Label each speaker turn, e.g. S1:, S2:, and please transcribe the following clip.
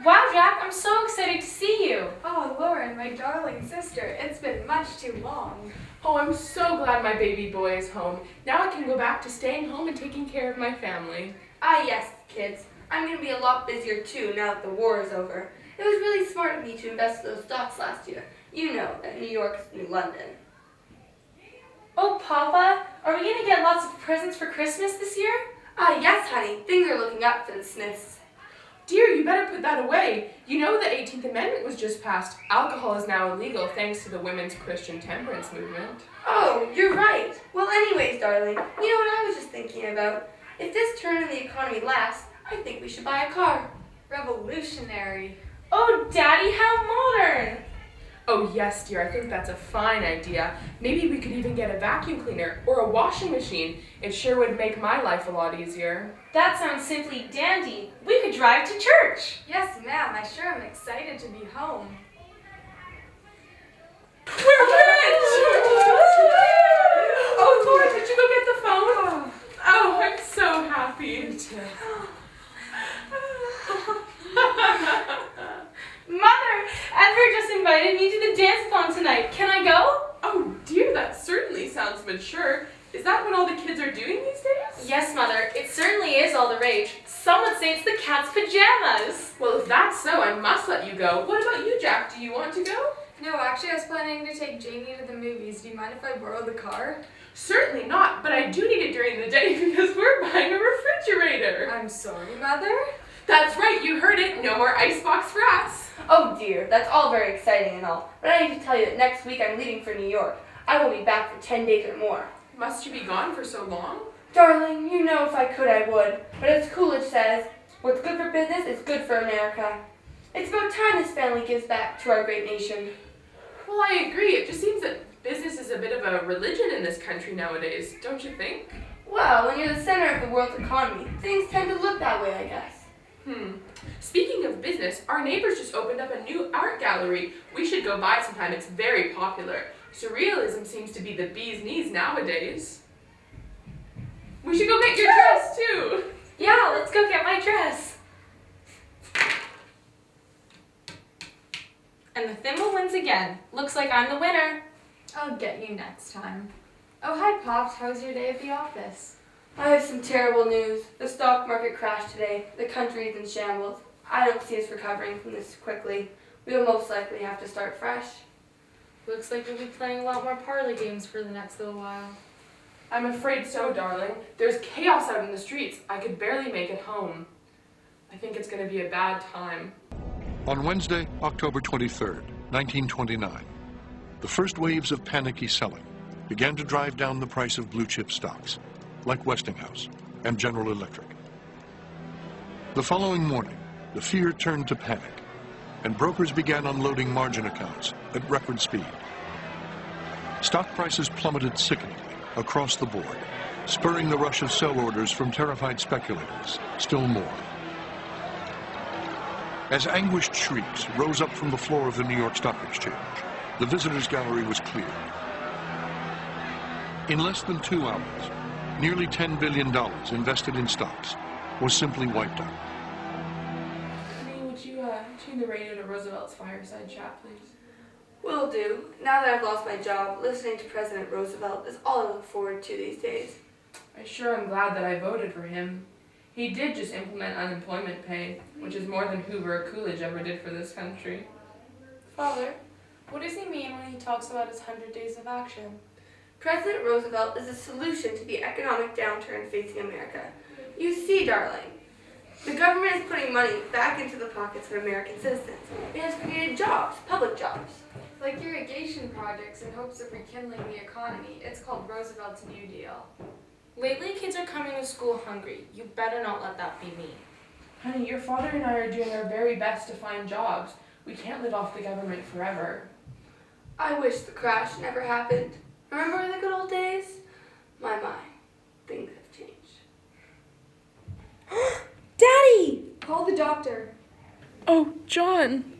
S1: Wow, Jack, I'm so excited to see you.
S2: Oh, Lauren, my darling sister, it's been much too long.
S3: Oh, I'm so glad my baby boy is home. Now I can go back to staying home and taking care of my family.
S4: Ah, yes, kids. I'm going to be a lot busier too now that the war is over. It was really smart of me to invest in those stocks last year. You know that New York is New London.
S1: Oh, Papa, are we going to get lots of presents for Christmas this year?
S4: Ah, yes, honey. Things are looking up for the Smiths.
S3: Dear, you better put that away. You know the 18th Amendment was just passed. Alcohol is now illegal thanks to the women's Christian temperance movement.
S4: Oh, you're right. Well, anyways, darling, you know what I was just thinking about? If this turn in the economy lasts, I think we should buy a car.
S2: Revolutionary.
S1: Oh, Daddy, how modern.
S3: Oh yes, dear, I think that's a fine idea. Maybe we could even get a vacuum cleaner or a washing machine. It sure would make my life a lot easier.
S1: That sounds simply dandy. We could drive to church.
S2: Yes, ma'am, I sure am excited to be home.
S3: We're rich! Oh, Laura, did you go get the phone? Oh, I'm so happy. Me too.
S1: Mother, Edward just invited me to the dance-a-thon tonight. Can I go?
S3: Oh dear, that certainly sounds mature. Is that what all the kids are doing these days?
S1: Yes, Mother, it certainly is all the rage. Some would say it's the cat's pajamas.
S3: Well, if that's so, I must let you go. What about you, Jack? Do you want to go?
S2: No, actually, I was planning to take Jamie to the movies. Do you mind if I borrow the car?
S3: Certainly not, but I do need it during the day because we're buying a refrigerator.
S2: I'm sorry, Mother.
S3: That's right, you heard it. No more icebox for us.
S4: Oh dear, that's all very exciting and all, but I need to tell you that next week I'm leaving for New York. I won't be back for 10 days or more.
S3: Must you be gone for so long?
S4: Darling, you know if I could I would, but as Coolidge says, what's good for business is good for America. It's about time this family gives back to our great nation.
S3: Well, I agree. It just seems that business is a bit of a religion in this country nowadays, don't you think?
S4: Well, when you're the center of the world's economy, things tend to look that way, I guess.
S3: Speaking of business, our neighbors just opened up a new art gallery. We should go by sometime. It's very popular. Surrealism seems to be the bee's knees nowadays. We should go get your dress too.
S1: Yeah, let's go get my dress. And the thimble wins again. Looks like I'm the winner.
S2: I'll get you next time. Oh, hi, Pops. How was your day at the office?
S4: I have some terrible news. The stock market crashed today. The country is in shambles. I don't see us recovering from this quickly. We'll most likely have to start fresh.
S1: Looks like we'll be playing a lot more parlor games for the next little while.
S3: I'm afraid so, darling. There's chaos out in the streets. I could barely make it home. I think it's going to be a bad time.
S5: On Wednesday, October 23rd, 1929, the first waves of panicky selling began to drive down the price of blue-chip stocks, like Westinghouse and General Electric. The following morning, the fear turned to panic, and brokers began unloading margin accounts at record speed. Stock prices plummeted sickeningly across the board, spurring the rush of sell orders from terrified speculators still more. As anguished shrieks rose up from the floor of the New York Stock Exchange, the visitors' gallery was cleared. In less than 2 hours, nearly $10 billion invested in stocks was simply wiped out.
S3: Honey, would you tune the radio to Roosevelt's fireside chat, please?
S4: Will do. Now that I've lost my job, listening to President Roosevelt is all I look forward to these days.
S3: I sure am glad that I voted for him. He did just implement unemployment pay, which is more than Hoover or Coolidge ever did for this country.
S1: Father, what does he mean when he talks about his 100 days of action?
S4: President Roosevelt is a solution to the economic downturn facing America. You see, darling, the government is putting money back into the pockets of American citizens. It has created jobs, public jobs.
S2: Like irrigation projects in hopes of rekindling the economy. It's called Roosevelt's New Deal.
S1: Lately, kids are coming to school hungry. You better not let that be me.
S3: Honey, your father and I are doing our very best to find jobs. We can't live off the government forever.
S4: I wish the crash never happened. Remember the good old days? My, things have changed.
S1: Daddy!
S2: Call the doctor.
S3: Oh, John.